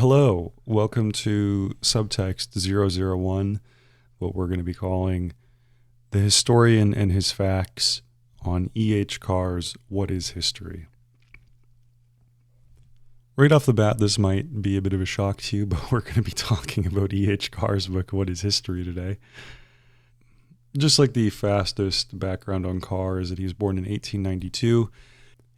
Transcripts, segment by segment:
Hello, welcome to Subtext 001, what we're going to be calling The Historian and His Facts on E.H. Carr's What is History? Right off the bat, this might be a bit of a shock to you, but we're going to be talking about E.H. Carr's book, What is History, today. Just like the fastest background on Carr is that he was born in 1892.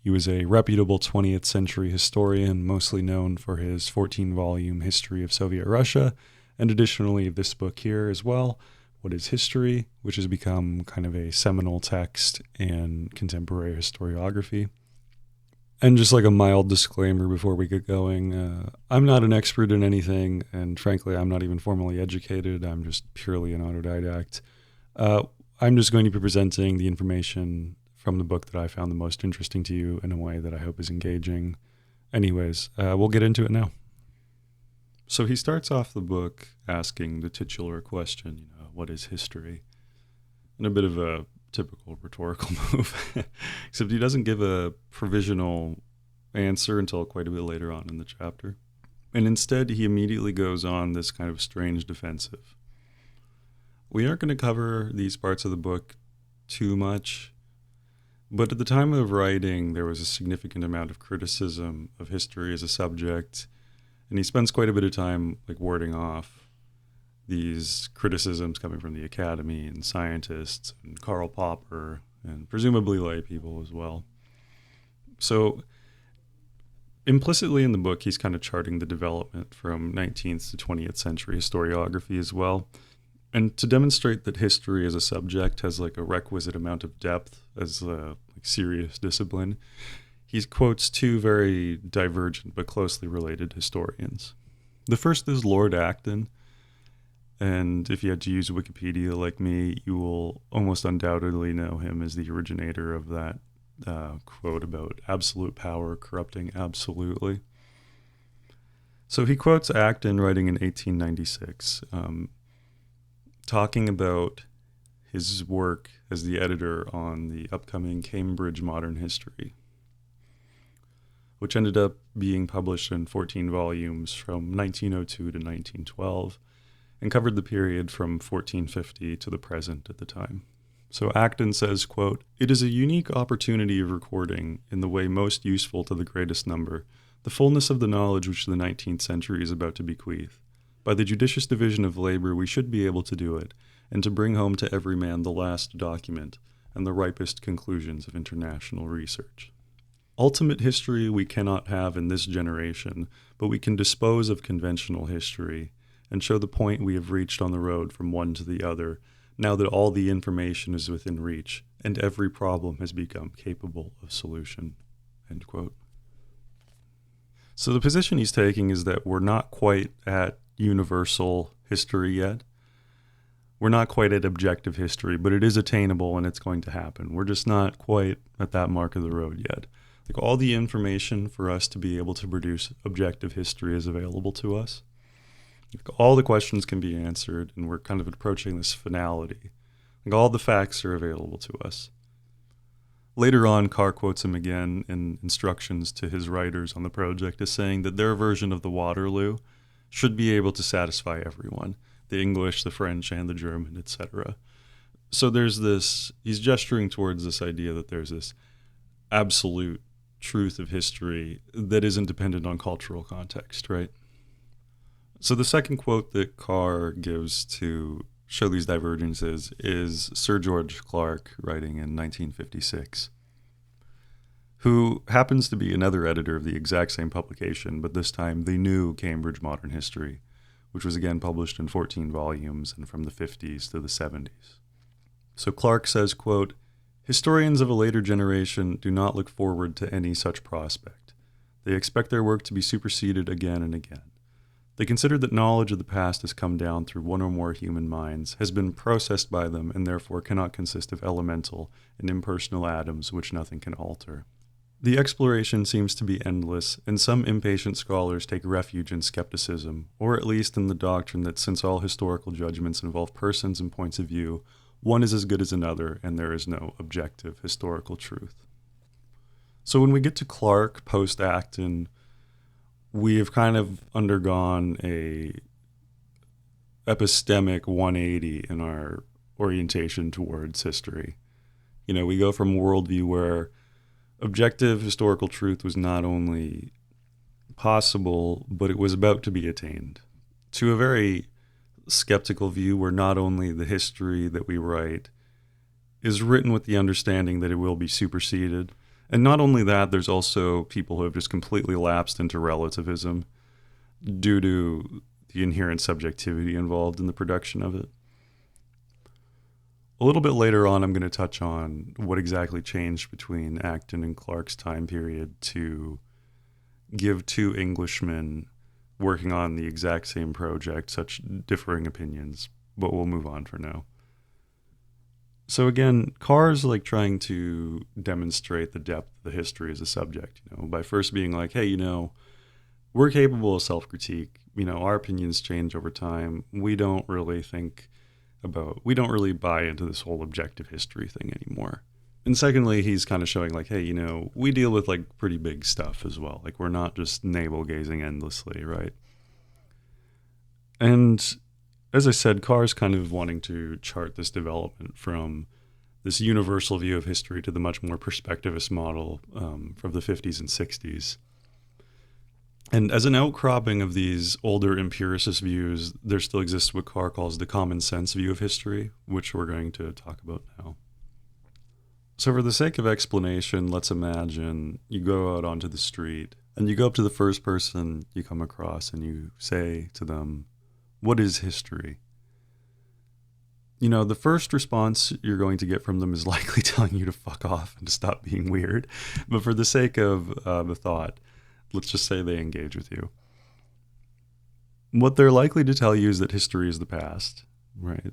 He was a reputable 20th century historian, mostly known for his 14-volume History of Soviet Russia, and additionally this book here as well, What is History, which has become kind of a seminal text in contemporary historiography. And just like a mild disclaimer before we get going, I'm not an expert in anything, and frankly, I'm not even formally educated. I'm just purely an autodidact. I'm just going to be presenting the information from the book that I found the most interesting to you in a way that I hope is engaging. Anyways, we'll get into it now. So he starts off the book asking the titular question, what is history? And a bit of a typical rhetorical move, except he doesn't give a provisional answer until quite a bit later on in the chapter. And instead, he immediately goes on this kind of strange defensive. We aren't going to cover these parts of the book too much, but at the time of writing, there was a significant amount of criticism of history as a subject, and he spends quite a bit of time warding off these criticisms coming from the academy and scientists and Karl Popper and presumably lay people as well. So implicitly in the book, he's kind of charting the development from 19th to 20th century historiography as well. And to demonstrate that history as a subject has a requisite amount of depth as a serious discipline, he quotes two very divergent but closely related historians. The first is Lord Acton, and if you had to use Wikipedia like me, you will almost undoubtedly know him as the originator of that quote about absolute power corrupting absolutely. So he quotes Acton writing in 1896, talking about his work as the editor on the upcoming Cambridge Modern History, which ended up being published in 14 volumes from 1902 to 1912 and covered the period from 1450 to the present at the time. So Acton says, quote, "It is a unique opportunity of recording, in the way most useful to the greatest number, the fullness of the knowledge which the 19th century is about to bequeath. By the judicious division of labor, we should be able to do it, and to bring home to every man the last document and the ripest conclusions of international research. Ultimate history we cannot have in this generation, but we can dispose of conventional history and show the point we have reached on the road from one to the other, now that all the information is within reach and every problem has become capable of solution." End quote. So the position he's taking is that we're not quite at universal history yet. We're not quite at objective history, but it is attainable and it's going to happen. We're just not quite at that mark of the road yet. All the information for us to be able to produce objective history is available to us. All the questions can be answered, and we're kind of approaching this finality. All the facts are available to us. Later on, Carr quotes him again in instructions to his writers on the project as saying that their version of the Waterloo should be able to satisfy everyone, the English, the French, and the German, etc. So there's this, he's gesturing towards this idea that there's this absolute truth of history that isn't dependent on cultural context, right? So the second quote that Carr gives to show these divergences is Sir George Clarke writing in 1956, who happens to be another editor of the exact same publication, but this time the new Cambridge Modern History, which was again published in 14 volumes and from the 50s to the 70s. So Clarke says, quote, "Historians of a later generation do not look forward to any such prospect. They expect their work to be superseded again and again. They consider that knowledge of the past has come down through one or more human minds, has been processed by them, and therefore cannot consist of elemental and impersonal atoms which nothing can alter. The exploration seems to be endless, and some impatient scholars take refuge in skepticism, or at least in the doctrine that since all historical judgments involve persons and points of view, one is as good as another, and there is no objective historical truth." So when we get to Clarke post-Acton, we have kind of undergone a epistemic 180 in our orientation towards history. You know, we go from a worldview where objective historical truth was not only possible, but it was about to be attained, to a very skeptical view where not only the history that we write is written with the understanding that it will be superseded, and not only that, there's also people who have just completely lapsed into relativism due to the inherent subjectivity involved in the production of it. A little bit later on, I'm going to touch on what exactly changed between Acton and Clark's time period to give two Englishmen working on the exact same project such differing opinions, but we'll move on for now. So again, Carr's like trying to demonstrate the depth of the history as a subject, by first being like, hey, we're capable of self-critique. Our opinions change over time. We don't really buy into this whole objective history thing anymore. And secondly, he's kind of showing like, hey, we deal with like pretty big stuff as well. Like we're not just navel gazing endlessly, right? And as I said, Carr's kind of wanting to chart this development from this universal view of history to the much more perspectivist model from the 50s and 60s. And as an outcropping of these older empiricist views, there still exists what Carr calls the common sense view of history, which we're going to talk about now. So for the sake of explanation, let's imagine you go out onto the street and you go up to the first person you come across and you say to them, "What is history?" The first response you're going to get from them is likely telling you to fuck off and to stop being weird. But for the sake of the thought, let's just say they engage with you. What they're likely to tell you is that history is the past, right?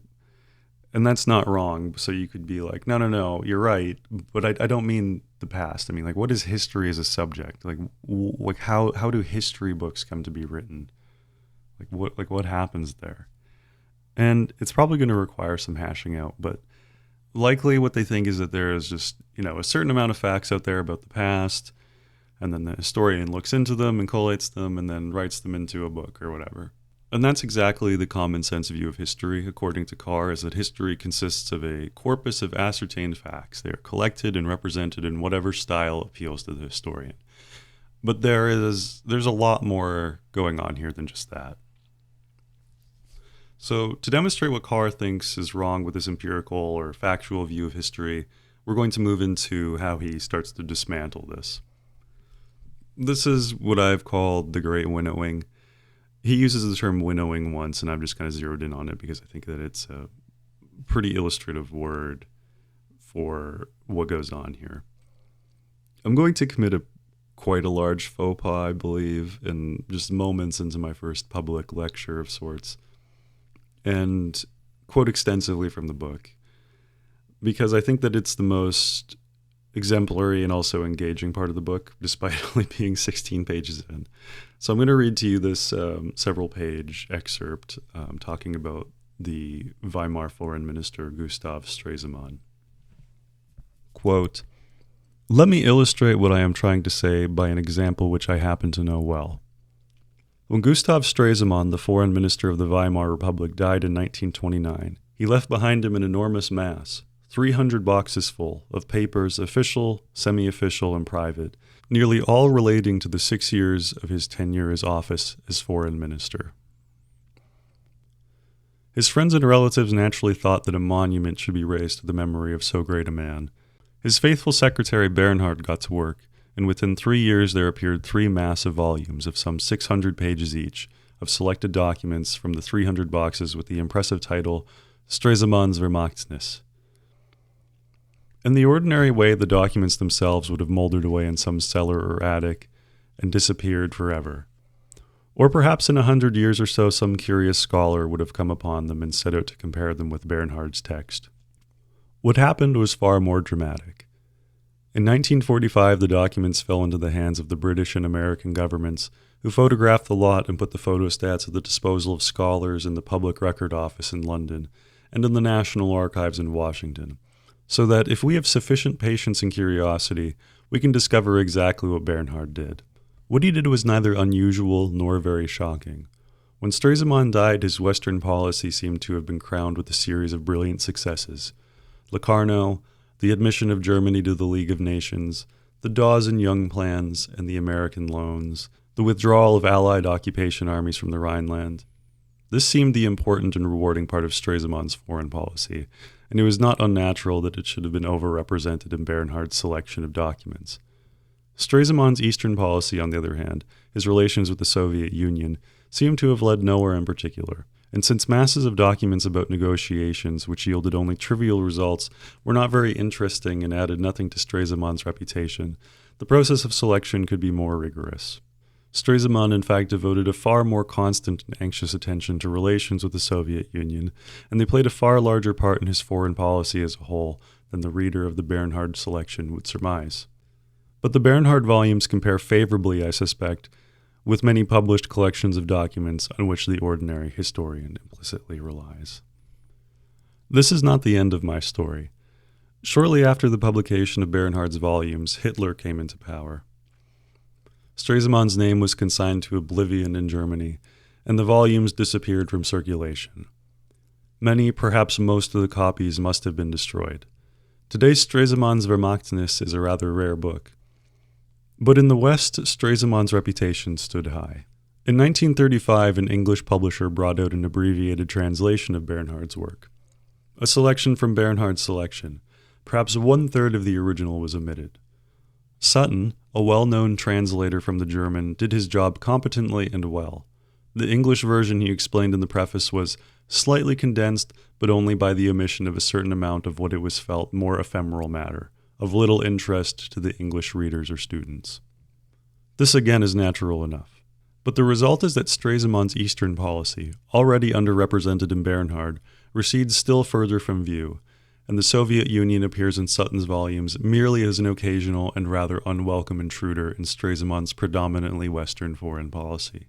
And that's not wrong. So you could be like, no, you're right. But I don't mean the past. I mean, like, what is history as a subject? Like how do history books come to be written? What happens there? And it's probably going to require some hashing out, but likely what they think is that there is just, a certain amount of facts out there about the past, and then the historian looks into them and collates them and then writes them into a book or whatever. And that's exactly the common sense view of history, according to Carr, is that history consists of a corpus of ascertained facts. They are collected and represented in whatever style appeals to the historian. But there's a lot more going on here than just that. So to demonstrate what Carr thinks is wrong with this empirical or factual view of history, we're going to move into how he starts to dismantle this. This is what I've called the great winnowing. He uses the term winnowing once, and I've just kind of zeroed in on it because I think that it's a pretty illustrative word for what goes on here. I'm going to commit quite a large faux pas, I believe, in just moments into my first public lecture of sorts, and quote extensively from the book, because I think that it's the most exemplary and also engaging part of the book, despite only being 16 pages in. So I'm going to read to you this several-page excerpt talking about the Weimar foreign minister Gustav Stresemann. Quote, "Let me illustrate what I am trying to say by an example which I happen to know well. When Gustav Stresemann, the foreign minister of the Weimar Republic, died in 1929, he left behind him an enormous mass, 300 boxes full, of papers, official, semi-official, and private, nearly all relating to the 6 years of his tenure as office as foreign minister. His friends and relatives naturally thought that a monument should be raised to the memory of so great a man. His faithful secretary Bernhard got to work, and within 3 years there appeared 3 massive volumes of some 600 pages each of selected documents from the 300 boxes with the impressive title Stresemann's Vermächtnis. In the ordinary way, the documents themselves would have molded away in some cellar or attic and disappeared forever. Or perhaps in 100 years or so, some curious scholar would have come upon them and set out to compare them with Bernhard's text. What happened was far more dramatic. In 1945, the documents fell into the hands of the British and American governments, who photographed the lot and put the photostats at the disposal of scholars in the Public Record Office in London and in the National Archives in Washington, so that if we have sufficient patience and curiosity, we can discover exactly what Bernhard did. What he did was neither unusual nor very shocking. When Stresemann died, his Western policy seemed to have been crowned with a series of brilliant successes. Locarno, the admission of Germany to the League of Nations, the Dawes and Young plans, and the American loans, the withdrawal of Allied occupation armies from the Rhineland. This seemed the important and rewarding part of Stresemann's foreign policy, and it was not unnatural that it should have been overrepresented in Bernhard's selection of documents. Stresemann's Eastern policy, on the other hand, his relations with the Soviet Union, seemed to have led nowhere in particular, and since masses of documents about negotiations which yielded only trivial results were not very interesting and added nothing to Stresemann's reputation, the process of selection could be more rigorous. Stresemann, in fact, devoted a far more constant and anxious attention to relations with the Soviet Union, and they played a far larger part in his foreign policy as a whole than the reader of the Bernhard selection would surmise. But the Bernhard volumes compare favorably, I suspect, with many published collections of documents on which the ordinary historian implicitly relies. This is not the end of my story. Shortly after the publication of Bernhard's volumes, Hitler came into power. Stresemann's name was consigned to oblivion in Germany, and the volumes disappeared from circulation. Many, perhaps most of the copies must have been destroyed. Today, Stresemann's Vermächtnis is a rather rare book. But in the West, Stresemann's reputation stood high. In 1935, an English publisher brought out an abbreviated translation of Bernhard's work. A selection from Bernhard's selection. Perhaps 1/3 of the original was omitted. Sutton, a well-known translator from the German, did his job competently and well. The English version, he explained in the preface, was slightly condensed, but only by the omission of a certain amount of what it was felt more ephemeral matter, of little interest to the English readers or students. This again is natural enough. But the result is that Stresemann's Eastern policy, already underrepresented in Bernhard, recedes still further from view, and the Soviet Union appears in Sutton's volumes merely as an occasional and rather unwelcome intruder in Stresemann's predominantly Western foreign policy.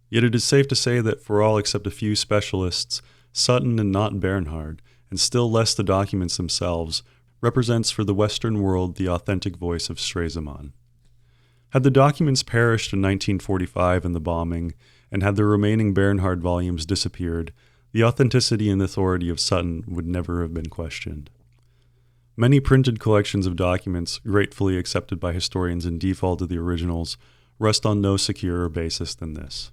Yet it is safe to say that for all except a few specialists, Sutton and not Bernhard, and still less the documents themselves, represents for the Western world the authentic voice of Stresemann. Had the documents perished in 1945 in the bombing, and had the remaining Bernhard volumes disappeared, the authenticity and authority of Sutton would never have been questioned. Many printed collections of documents, gratefully accepted by historians in default of the originals, rest on no securer basis than this.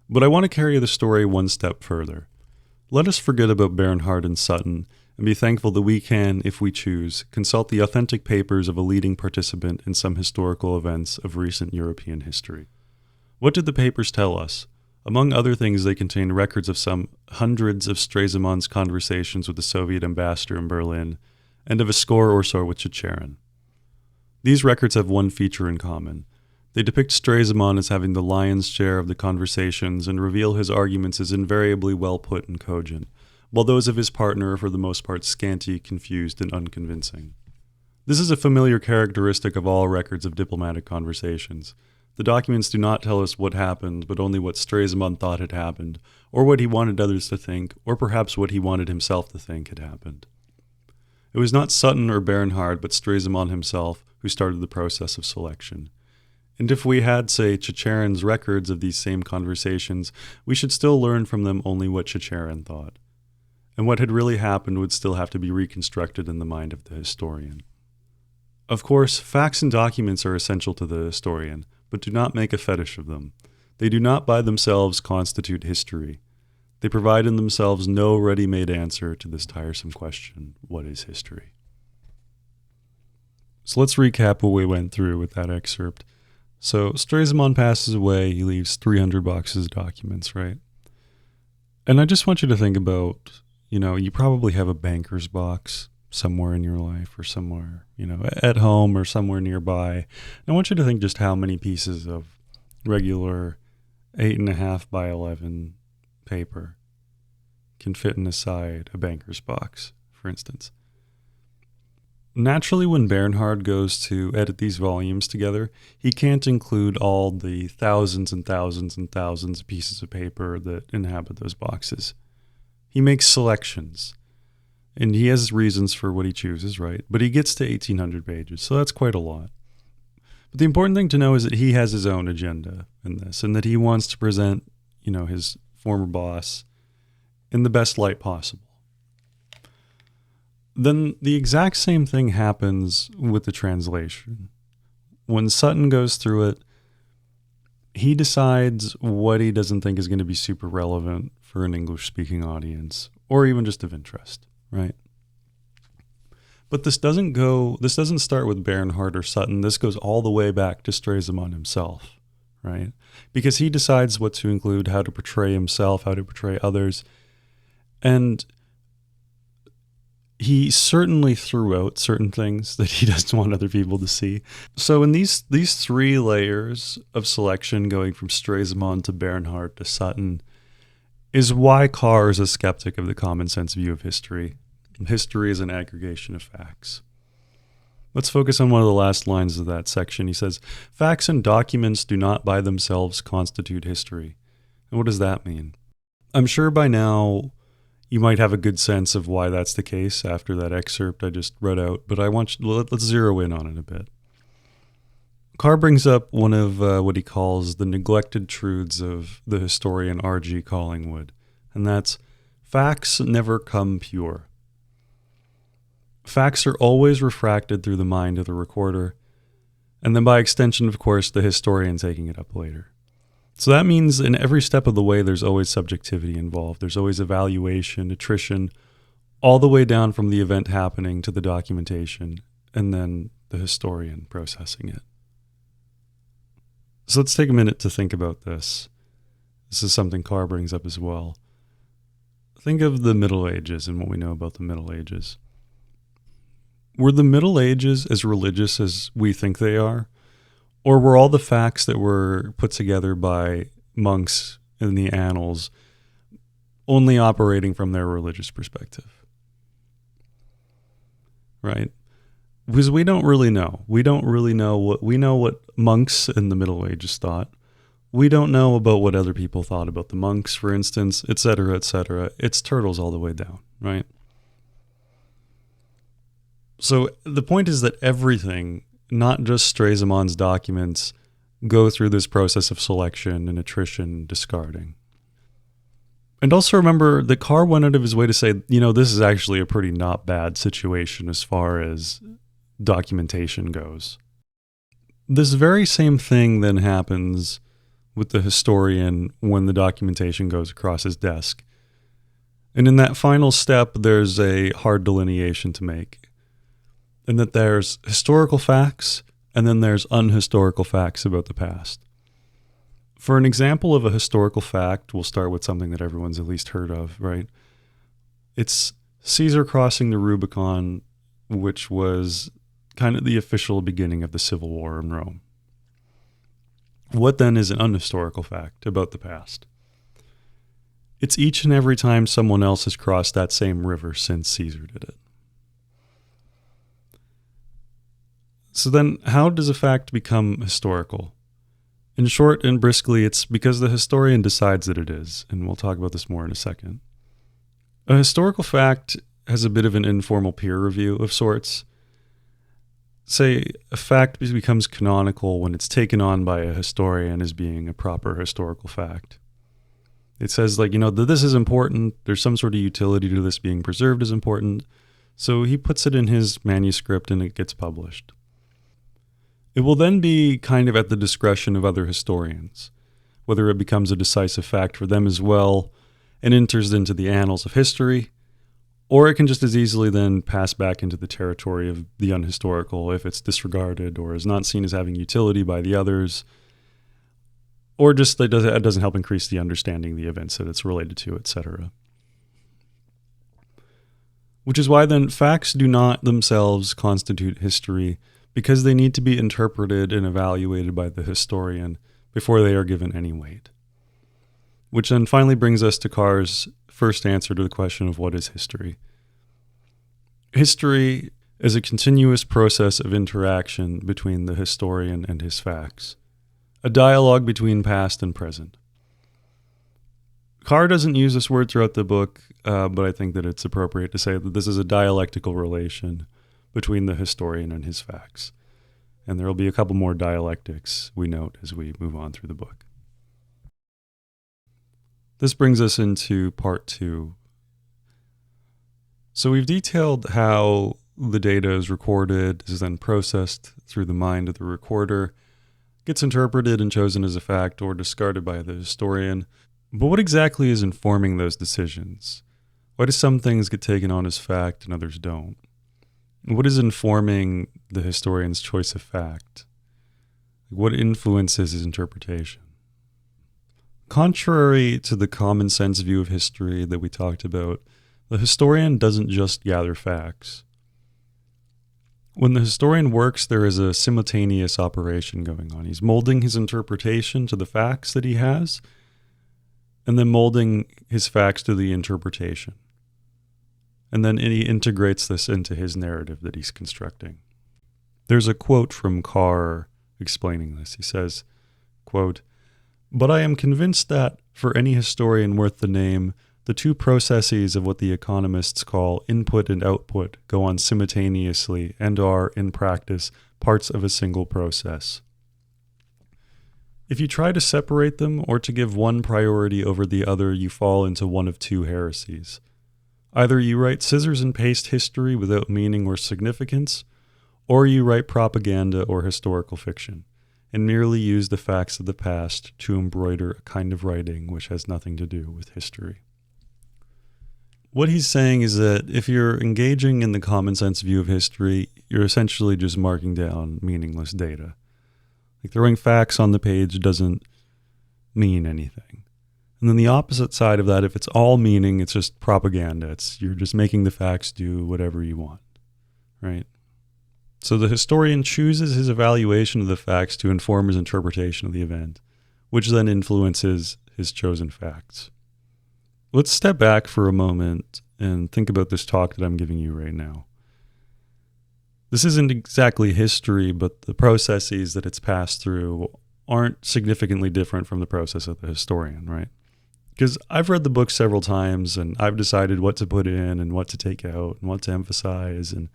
But I want to carry the story one step further. Let us forget about Bernhard and Sutton, and be thankful that we can, if we choose, consult the authentic papers of a leading participant in some historical events of recent European history. What did the papers tell us? Among other things, they contain records of some hundreds of Stresemann's conversations with the Soviet ambassador in Berlin, and of a score or so with Chicherin. These records have one feature in common. They depict Stresemann as having the lion's share of the conversations and reveal his arguments as invariably well put and cogent, while those of his partner are for the most part scanty, confused, and unconvincing. This is a familiar characteristic of all records of diplomatic conversations. The documents do not tell us what happened, but only what Stresemann thought had happened, or what he wanted others to think, or perhaps what he wanted himself to think had happened. It was not Sutton or Bernhard, but Stresemann himself, who started the process of selection. And if we had, say, Chicherin's records of these same conversations, we should still learn from them only what Chicherin thought. And what had really happened would still have to be reconstructed in the mind of the historian. Of course, facts and documents are essential to the historian, but do not make a fetish of them. They do not by themselves constitute history. They provide in themselves no ready-made answer to this tiresome question, what is history? So let's recap what we went through with that excerpt. So Stresemann passes away, he leaves 300 boxes of documents, right? And I just want you to think about, you probably have a banker's box somewhere in your life or somewhere, at home or somewhere nearby. And I want you to think just how many pieces of regular 8.5 by 11 paper can fit inside a banker's box, for instance. Naturally, when Bernhard goes to edit these volumes together, he can't include all the thousands and thousands and thousands of pieces of paper that inhabit those boxes. He makes selections, and he has reasons for what he chooses, right? But he gets to 1,800 pages, so that's quite a lot. But the important thing to know is that he has his own agenda in this, and that he wants to present, his former boss in the best light possible. Then the exact same thing happens with the translation. When Sutton goes through it, he decides what he doesn't think is going to be super relevant for an English-speaking audience, or even just of interest, right? But this doesn't start with Bernhard or Sutton. This goes all the way back to Stresemann himself, right? Because he decides what to include, how to portray himself, how to portray others. And he certainly threw out certain things that he doesn't want other people to see. So in these three layers of selection, going from Stresemann to Bernhard to Sutton, is why Carr is a skeptic of the common sense view of history. History is an aggregation of facts. Let's focus on one of the last lines of that section. He says, "Facts and documents do not by themselves constitute history." And what does that mean? I'm sure by now you might have a good sense of why that's the case after that excerpt I just read out, but let's zero in on it a bit. Carr brings up one of what he calls the neglected truths of the historian R.G. Collingwood, and that's facts never come pure. Facts are always refracted through the mind of the recorder, and then by extension, of course, the historian taking it up later. So that means in every step of the way, there's always subjectivity involved. There's always evaluation, attrition, all the way down from the event happening to the documentation, and then the historian processing it. So let's take a minute to think about this. This is something Carr brings up as well. Think of the Middle Ages and what we know about the Middle Ages. Were the Middle Ages as religious as we think they are? Or were all the facts that were put together by monks in the annals only operating from their religious perspective? Right? Because we don't really know. We know what monks in the Middle Ages thought. We don't know about what other people thought about the monks, for instance, etc., etc. It's turtles all the way down, right? So the point is that everything, not just Stresemann's documents, go through this process of selection and attrition, discarding. And also remember that Carr went out of his way to say, this is actually a pretty not bad situation as far as documentation goes. This very same thing then happens with the historian when the documentation goes across his desk. And in that final step, there's a hard delineation to make. And that there's historical facts, and then there's unhistorical facts about the past. For an example of a historical fact, we'll start with something that everyone's at least heard of, right? It's Caesar crossing the Rubicon, which was kind of the official beginning of the Civil War in Rome. What then is an unhistorical fact about the past? It's each and every time someone else has crossed that same river since Caesar did it. So then, how does a fact become historical? In short and briskly, it's because the historian decides that it is, and we'll talk about this more in a second. A historical fact has a bit of an informal peer review of sorts. Say, a fact becomes canonical when it's taken on by a historian as being a proper historical fact. It says, that this is important, there's some sort of utility to this being preserved as important, so he puts it in his manuscript and it gets published. It will then be kind of at the discretion of other historians, whether it becomes a decisive fact for them as well and enters into the annals of history, or it can just as easily then pass back into the territory of the unhistorical if it's disregarded or is not seen as having utility by the others, or just it doesn't help increase the understanding of the events that it's related to, etc. Which is why then facts do not themselves constitute history, because they need to be interpreted and evaluated by the historian before they are given any weight. Which then finally brings us to Carr's first answer to the question of what is history. History is a continuous process of interaction between the historian and his facts, a dialogue between past and present. Carr doesn't use this word throughout the book, but I think that it's appropriate to say that this is a dialectical relation between the historian and his facts. And there will be a couple more dialectics we note as we move on through the book. This brings us into part 2. So we've detailed how the data is recorded, is then processed through the mind of the recorder, gets interpreted and chosen as a fact or discarded by the historian. But what exactly is informing those decisions? Why do some things get taken on as fact and others don't? What is informing the historian's choice of fact? What influences his interpretation? Contrary to the common sense view of history that we talked about, the historian doesn't just gather facts. When the historian works, there is a simultaneous operation going on. He's molding his interpretation to the facts that he has, and then molding his facts to the interpretation. And then he integrates this into his narrative that he's constructing. There's a quote from Carr explaining this. He says, quote, "But I am convinced that, for any historian worth the name, the two processes of what the economists call input and output go on simultaneously and are, in practice, parts of a single process. If you try to separate them or to give one priority over the other, you fall into one of two heresies. Either you write scissors and paste history without meaning or significance, or you write propaganda or historical fiction, and merely use the facts of the past to embroider a kind of writing which has nothing to do with history." What he's saying is that if you're engaging in the common sense view of history, you're essentially just marking down meaningless data. Like throwing facts on the page doesn't mean anything. And then the opposite side of that, if it's all meaning, it's just propaganda. You're just making the facts do whatever you want, right? So the historian chooses his evaluation of the facts to inform his interpretation of the event, which then influences his chosen facts. Let's step back for a moment and think about this talk that I'm giving you right now. This isn't exactly history, but the processes that it's passed through aren't significantly different from the process of the historian, right? Because I've read the book several times and I've decided what to put in and what to take out and what to emphasize and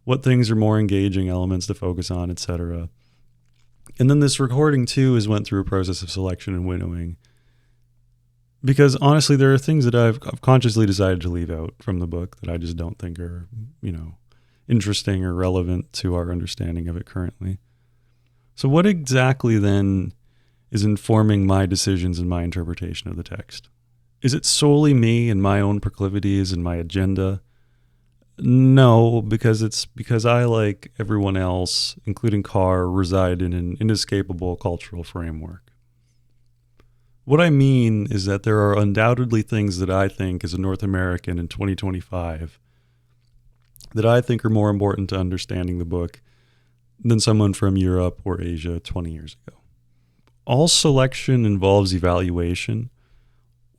what things are more engaging elements to focus on, etc. And then this recording too has went through a process of selection and winnowing. Because honestly, there are things that I've consciously decided to leave out from the book that I just don't think are, interesting or relevant to our understanding of it currently. So what exactly then is informing my decisions and my interpretation of the text? Is it solely me and my own proclivities and my agenda? No, because I, like everyone else, including Carr, reside in an inescapable cultural framework. What I mean is that there are undoubtedly things that I think as a North American in 2025 that I think are more important to understanding the book than someone from Europe or Asia 20 years ago. All selection involves evaluation,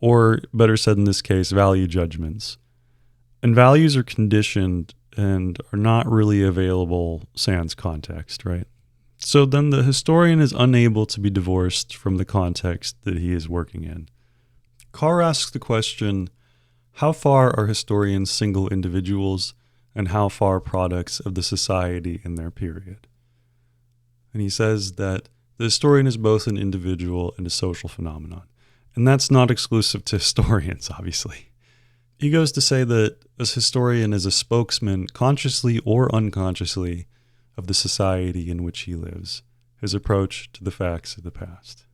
or better said in this case, value judgments. And values are conditioned and are not really available sans context, right? So then the historian is unable to be divorced from the context that he is working in. Carr asks the question, how far are historians single individuals and how far products of the society in their period? And he says that the historian is both an individual and a social phenomenon. And that's not exclusive to historians, obviously. He goes to say that a historian is a spokesman, consciously or unconsciously, of the society in which he lives, his approach to the facts of the past.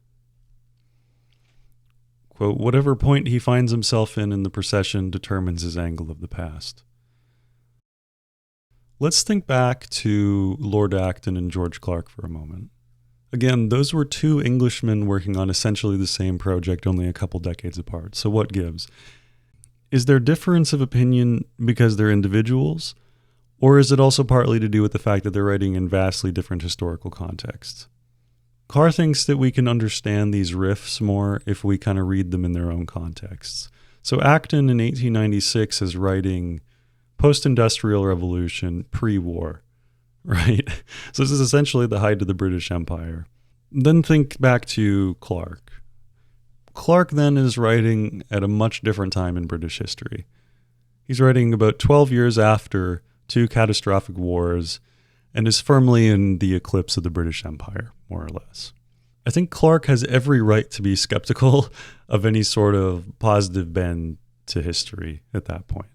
Quote, whatever point he finds himself in the procession determines his angle of the past. Let's think back to Lord Acton and George Clark for a moment. Again, those were two Englishmen working on essentially the same project, only a couple decades apart. So what gives? Is there difference of opinion because they're individuals? Or is it also partly to do with the fact that they're writing in vastly different historical contexts? Carr thinks that we can understand these rifts more if we kind of read them in their own contexts. So Acton in 1896 is writing post-industrial revolution, pre-war, right? So this is essentially the height of the British Empire. Then think back to Clark. Clark then is writing at a much different time in British history. He's writing about 12 years after two catastrophic wars, and is firmly in the eclipse of the British Empire, more or less. I think Clark has every right to be skeptical of any sort of positive bend to history at that point.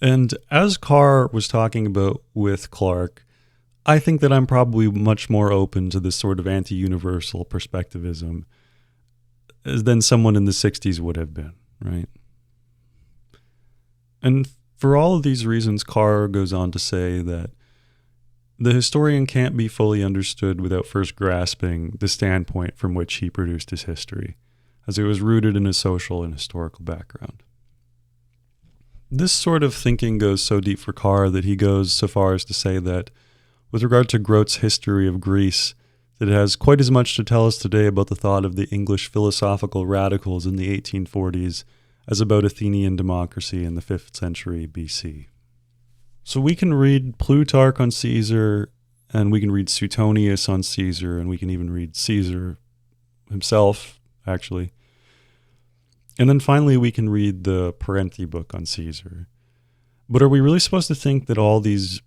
And as Carr was talking about with Clark, I think that I'm probably much more open to this sort of anti-universal perspectivism than someone in the 60s would have been, right? And for all of these reasons, Carr goes on to say that the historian can't be fully understood without first grasping the standpoint from which he produced his history, as it was rooted in a social and historical background. This sort of thinking goes so deep for Carr that he goes so far as to say that, with regard to Grote's history of Greece, that it has quite as much to tell us today about the thought of the English philosophical radicals in the 1840s as about Athenian democracy in the 5th century BC. So we can read Plutarch on Caesar, and we can read Suetonius on Caesar, and we can even read Caesar himself, actually. And then finally we can read the Parenti book on Caesar. But are we really supposed to think that all these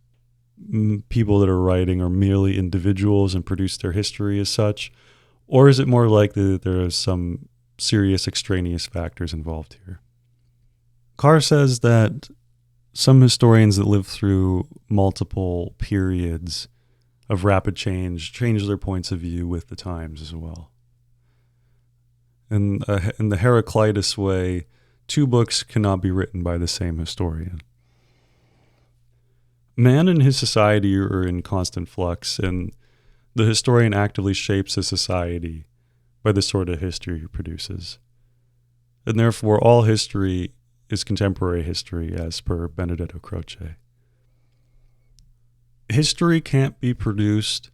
people that are writing are merely individuals and produce their history as such? Or is it more likely that there are some serious extraneous factors involved here? Carr says that some historians that live through multiple periods of rapid change their points of view with the times as well. In the Heraclitus way, two books cannot be written by the same historian. Man and his society are in constant flux, and the historian actively shapes a society by the sort of history he produces. And therefore, all history is contemporary history, as per Benedetto Croce. History can't be produced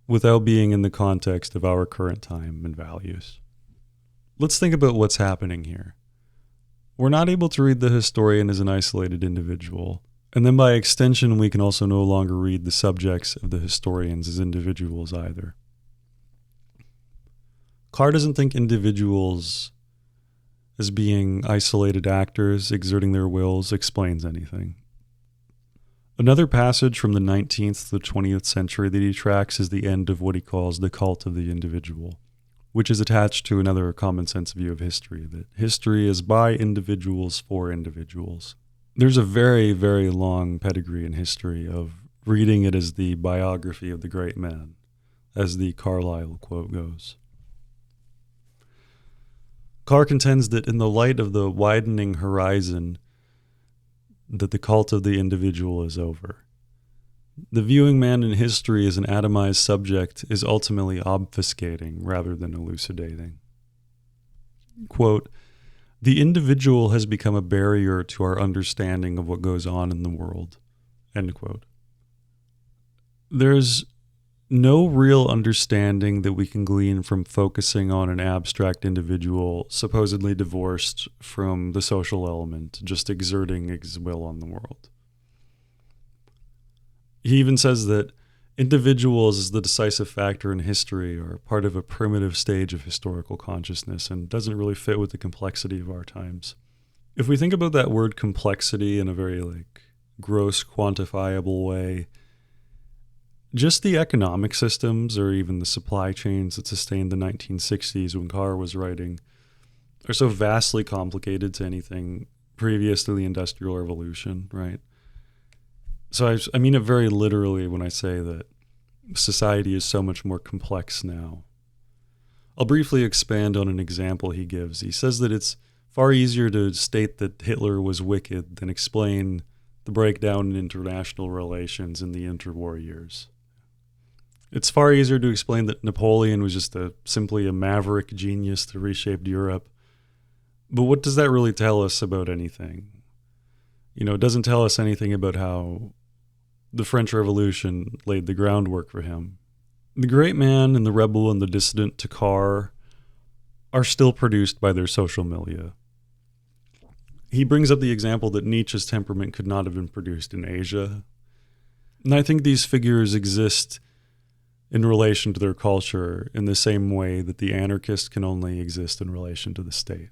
without being in the context of our current time and values. Let's think about what's happening here. We're not able to read the historian as an isolated individual, and then by extension, we can also no longer read the subjects of the historians as individuals either. Carr doesn't think individuals as being isolated actors exerting their wills explains anything. Another passage from the 19th to the 20th century that he tracks is the end of what he calls the cult of the individual, which is attached to another common sense view of history, that history is by individuals for individuals. There's a very, very long pedigree in history of reading it as the biography of the great men, as the Carlyle quote goes. Carr contends that in the light of the widening horizon, that the cult of the individual is over. The viewing man in history as an atomized subject is ultimately obfuscating rather than elucidating. Quote, "The individual has become a barrier to our understanding of what goes on in the world." End quote. There's no real understanding that we can glean from focusing on an abstract individual supposedly divorced from the social element, just exerting his will on the world. He even says that individuals as the decisive factor in history are part of a primitive stage of historical consciousness and doesn't really fit with the complexity of our times. If we think about that word complexity in a very gross, quantifiable way, just the economic systems or even the supply chains that sustained the 1960s when Carr was writing are so vastly complicated to anything previous to the Industrial Revolution, right? So I mean it very literally when I say that society is so much more complex now. I'll briefly expand on an example he gives. He says that it's far easier to state that Hitler was wicked than explain the breakdown in international relations in the interwar years. It's far easier to explain that Napoleon was just simply a maverick genius that reshaped Europe. But what does that really tell us about anything? It doesn't tell us anything about how the French Revolution laid the groundwork for him. The great man and the rebel and the dissident to Carr are still produced by their social milieu. He brings up the example that Nietzsche's temperament could not have been produced in Asia. And I think these figures exist in relation to their culture in the same way that the anarchist can only exist in relation to the state.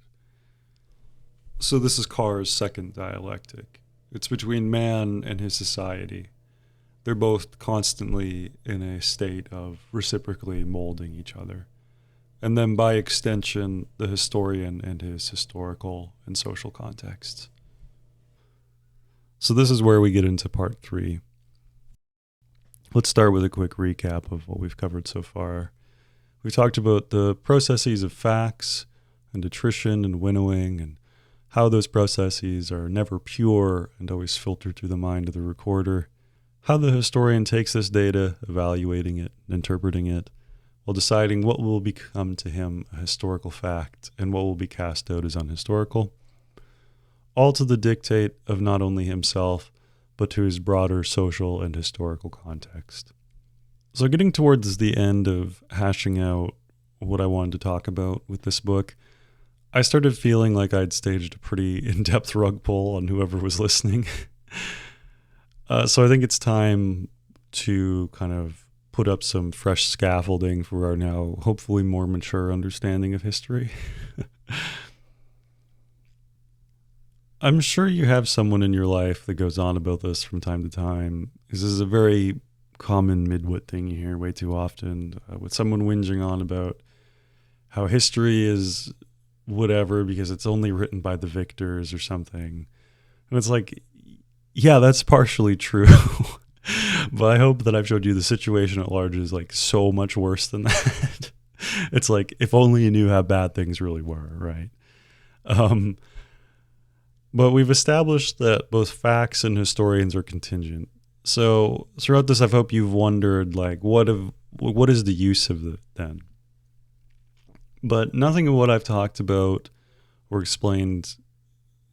So this is Carr's second dialectic. It's between man and his society. they're both constantly in a state of reciprocally molding each other. And then by extension, the historian and his historical and social contexts. So this is where we get into part 3. Let's start with a quick recap of what we've covered so far. We talked about the processes of facts and attrition and winnowing, and how those processes are never pure and always filter through the mind of the recorder, how the historian takes this data, evaluating it, interpreting it, while deciding what will become to him a historical fact and what will be cast out as unhistorical, all to the dictate of not only himself, but to his broader social and historical context. So getting towards the end of hashing out what I wanted to talk about with this book, I started feeling like I'd staged a pretty in-depth rug pull on whoever was listening. So I think it's time to kind of put up some fresh scaffolding for our now hopefully more mature understanding of history. I'm sure you have someone in your life that goes on about this from time to time. This is a very common midwit thing you hear way too often, with someone whinging on about how history is whatever because it's only written by the victors or something. And it's like, yeah, that's partially true. But I hope that I've showed you the situation at large is like so much worse than that. It's like, if only you knew how bad things really were, right? But we've established that both facts and historians are contingent. So throughout this, I hope you've wondered, like, what is the use of it then? But nothing of what I've talked about or explained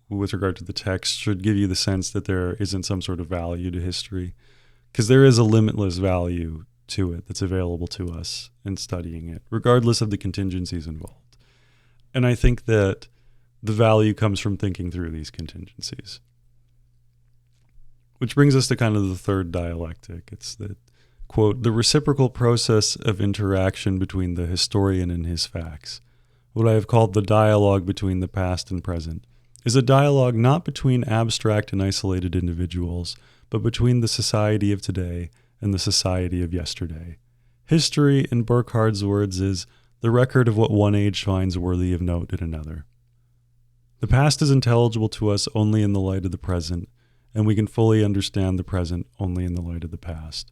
with regard to the text should give you the sense that there isn't some sort of value to history, because there is a limitless value to it that's available to us in studying it, regardless of the contingencies involved. And I think that the value comes from thinking through these contingencies. Which brings us to kind of the third dialectic. It's that, quote, the reciprocal process of interaction between the historian and his facts, what I have called the dialogue between the past and present, is a dialogue not between abstract and isolated individuals, but between the society of today and the society of yesterday. History, in Burckhardt words, is the record of what one age finds worthy of note in another. The past is intelligible to us only in the light of the present, and we can fully understand the present only in the light of the past.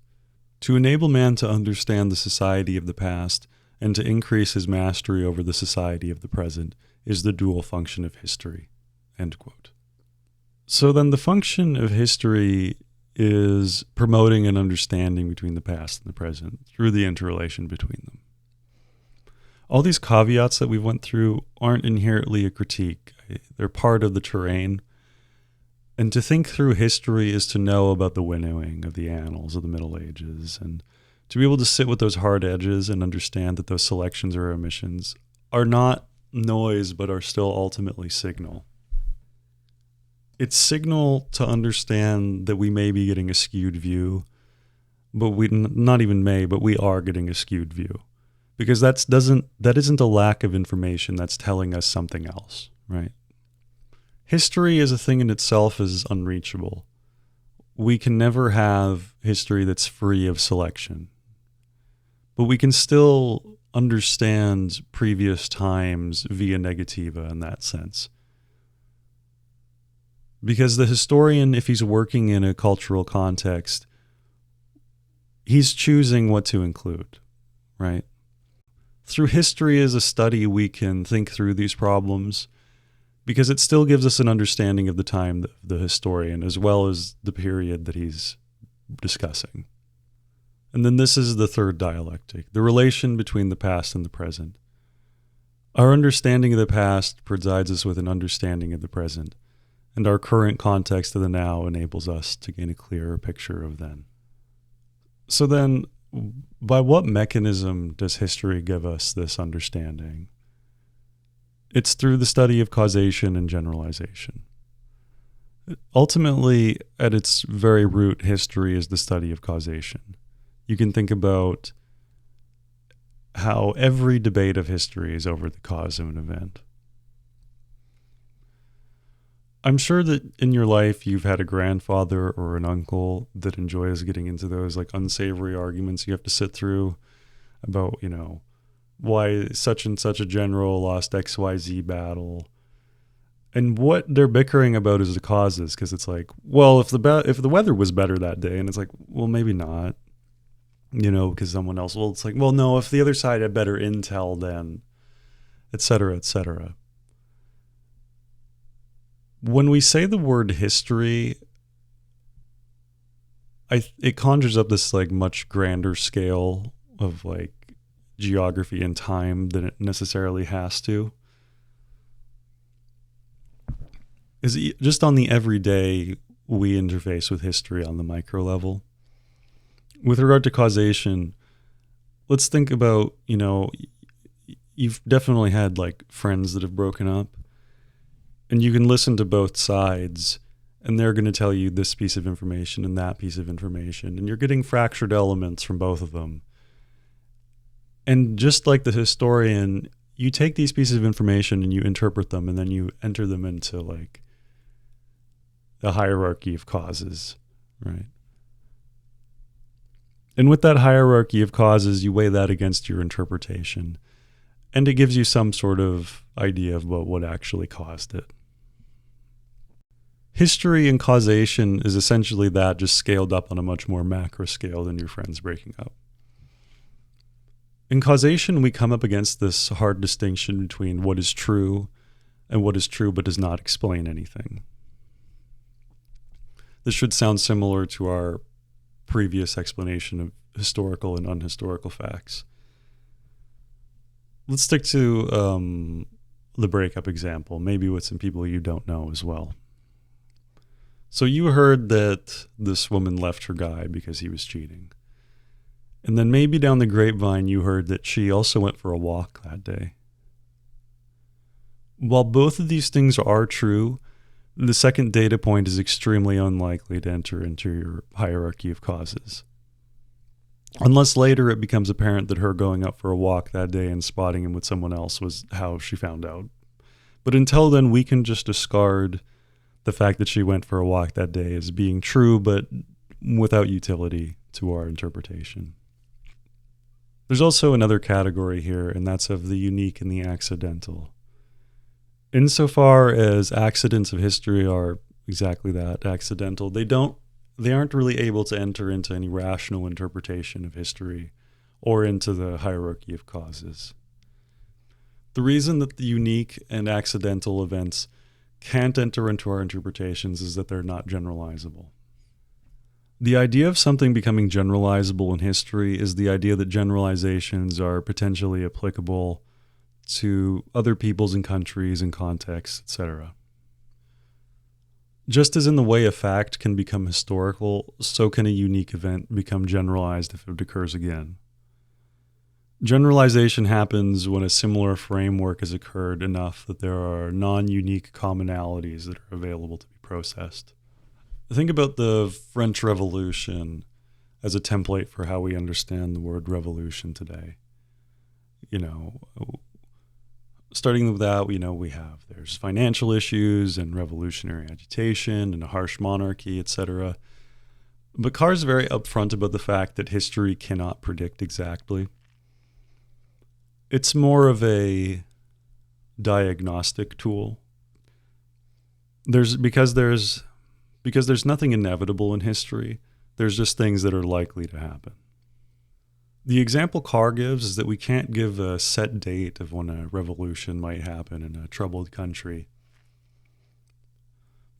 To enable man to understand the society of the past and to increase his mastery over the society of the present is the dual function of history. End quote. So then the function of history is promoting an understanding between the past and the present through the interrelation between them. All these caveats that we went through aren't inherently a critique. They're part of the terrain. And to think through history is to know about the winnowing of the annals of the Middle Ages, and to be able to sit with those hard edges and understand that those selections or omissions are not noise, but are still ultimately signal. It's signal to understand that we may be getting a skewed view, but we not even may, but we are getting a skewed view. Because that isn't a lack of information, that's telling us something else, right? History as a thing in itself is unreachable. We can never have history that's free of selection. But we can still understand previous times via negativa in that sense. Because the historian, if he's working in a cultural context, he's choosing what to include, right? Through history as a study, we can think through these problems because it still gives us an understanding of the time of the historian as well as the period that he's discussing. And then this is the third dialectic, the relation between the past and the present. Our understanding of the past provides us with an understanding of the present, and our current context of the now enables us to gain a clearer picture of then. So then, by what mechanism does history give us this understanding? It's through the study of causation and generalization. Ultimately, at its very root, history is the study of causation. You can think about how every debate of history is over the cause of an event. I'm sure that in your life you've had a grandfather or an uncle that enjoys getting into those like unsavory arguments you have to sit through about, why such and such a general lost XYZ battle. And what they're bickering about is the causes, because it's like, well, if the weather was better that day, and it's like, well, maybe not, because someone else. Well, it's like, well, no, if the other side had better intel, then, et cetera, et cetera. When we say the word history, it conjures up this like much grander scale of like geography and time than it necessarily has to. Is just on the everyday we interface with history on the micro level. With regard to causation, let's think about, you've definitely had like friends that have broken up, and you can listen to both sides, and they're going to tell you this piece of information and that piece of information, and you're getting fractured elements from both of them. And just like the historian, you take these pieces of information and you interpret them, and then you enter them into like the hierarchy of causes, right? And with that hierarchy of causes, you weigh that against your interpretation, and it gives you some sort of idea of what actually caused it. History and causation is essentially that, just scaled up on a much more macro scale than your friends breaking up. In causation, we come up against this hard distinction between what is true and what is true but does not explain anything. This should sound similar to our previous explanation of historical and unhistorical facts. Let's stick to the breakup example, maybe with some people you don't know as well. So you heard that this woman left her guy because he was cheating. And then maybe down the grapevine you heard that she also went for a walk that day. While both of these things are true, the second data point is extremely unlikely to enter into your hierarchy of causes. Unless later it becomes apparent that her going up for a walk that day and spotting him with someone else was how she found out. But until then, we can just discard the fact that she went for a walk that day as being true, but without utility to our interpretation. There's also another category here, and that's of the unique and the accidental. Insofar as accidents of history are exactly that, accidental, they aren't really able to enter into any rational interpretation of history or into the hierarchy of causes. The reason that the unique and accidental events can't enter into our interpretations is that they're not generalizable. The idea of something becoming generalizable in history is the idea that generalizations are potentially applicable to other peoples and countries and contexts, etc. Just as in the way a fact can become historical, so can a unique event become generalized if it occurs again. Generalization happens when a similar framework has occurred enough that there are non-unique commonalities that are available to be processed. Think about the French Revolution as a template for how we understand the word revolution today. Starting with that, there's financial issues and revolutionary agitation and a harsh monarchy, etc. But Carr's very upfront about the fact that history cannot predict exactly. It's more of a diagnostic tool. Because there's nothing inevitable in history, there's just things that are likely to happen. The example Carr gives is that we can't give a set date of when a revolution might happen in a troubled country.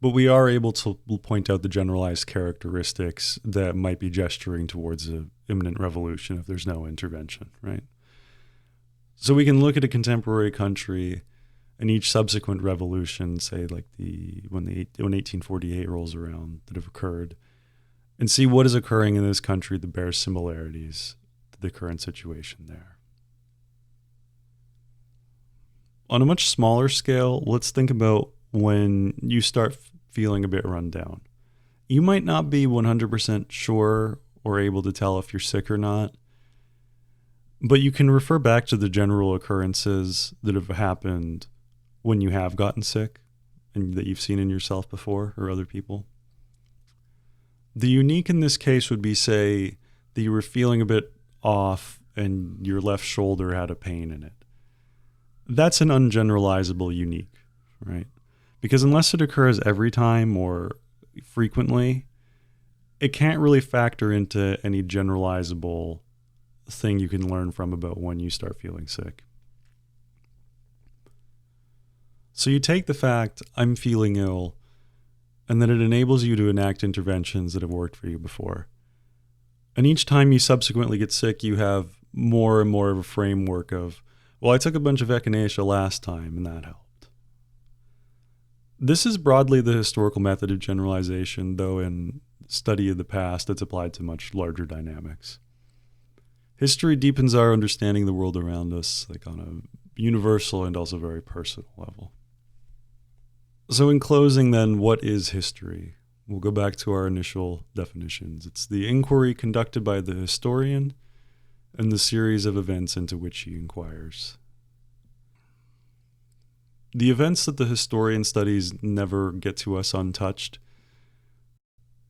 But we are able to point out the generalized characteristics that might be gesturing towards an imminent revolution if there's no intervention, right? So we can look at a contemporary country and each subsequent revolution, say like when 1848 rolls around, that have occurred, and see what is occurring in this country that bears similarities to the current situation there. On a much smaller scale, let's think about when you start feeling a bit run down. You might not be 100% sure or able to tell if you're sick or not, but you can refer back to the general occurrences that have happened when you have gotten sick and that you've seen in yourself before or other people. The unique in this case would be, say, that you were feeling a bit off and your left shoulder had a pain in it. That's an ungeneralizable unique, right? Because unless it occurs every time or frequently, it can't really factor into any generalizable thing you can learn from about when you start feeling sick. So you take the fact, I'm feeling ill, and then it enables you to enact interventions that have worked for you before. And each time you subsequently get sick, you have more and more of a framework of, well, I took a bunch of echinacea last time and that helped. This is broadly the historical method of generalization, though in study of the past, it's applied to much larger dynamics. History deepens our understanding of the world around us, like on a universal and also very personal level. So in closing then, what is history? We'll go back to our initial definitions. It's the inquiry conducted by the historian and the series of events into which he inquires. The events that the historian studies never get to us untouched.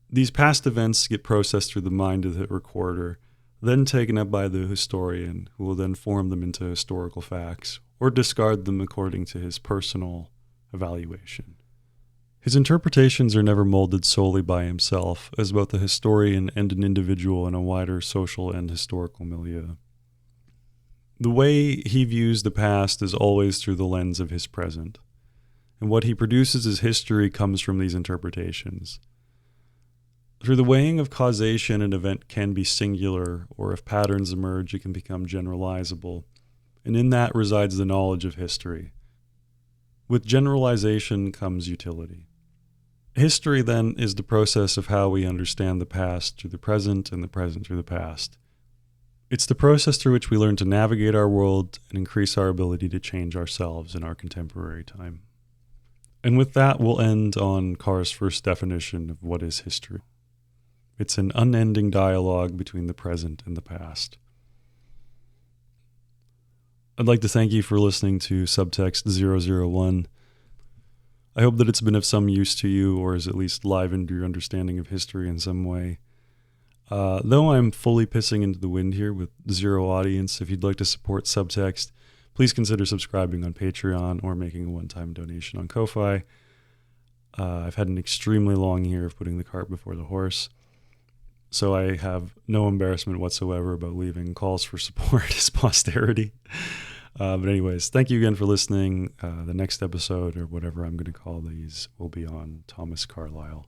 These past events get processed through the mind of the recorder, then taken up by the historian, who will then form them into historical facts or discard them according to his personal evaluation. His interpretations are never molded solely by himself, as both a historian and an individual in a wider social and historical milieu. The way he views the past is always through the lens of his present, and what he produces as history comes from these interpretations. Through the weighing of causation, an event can be singular, or if patterns emerge, it can become generalizable, and in that resides the knowledge of history. With generalization comes utility. History, then, is the process of how we understand the past through the present and the present through the past. It's the process through which we learn to navigate our world and increase our ability to change ourselves in our contemporary time. And with that, we'll end on Carr's first definition of what is history. It's an unending dialogue between the present and the past. I'd like to thank you for listening to Subtext 001. I hope that it's been of some use to you, or has at least livened your understanding of history in some way. Though I'm fully pissing into the wind here with zero audience, if you'd like to support Subtext, please consider subscribing on Patreon or making a one-time donation on Ko-Fi. I've had an extremely long year of putting the cart before the horse, so I have no embarrassment whatsoever about leaving calls for support as posterity. But anyways, thank you again for listening. The next episode, or whatever I'm going to call these, will be on Thomas Carlyle.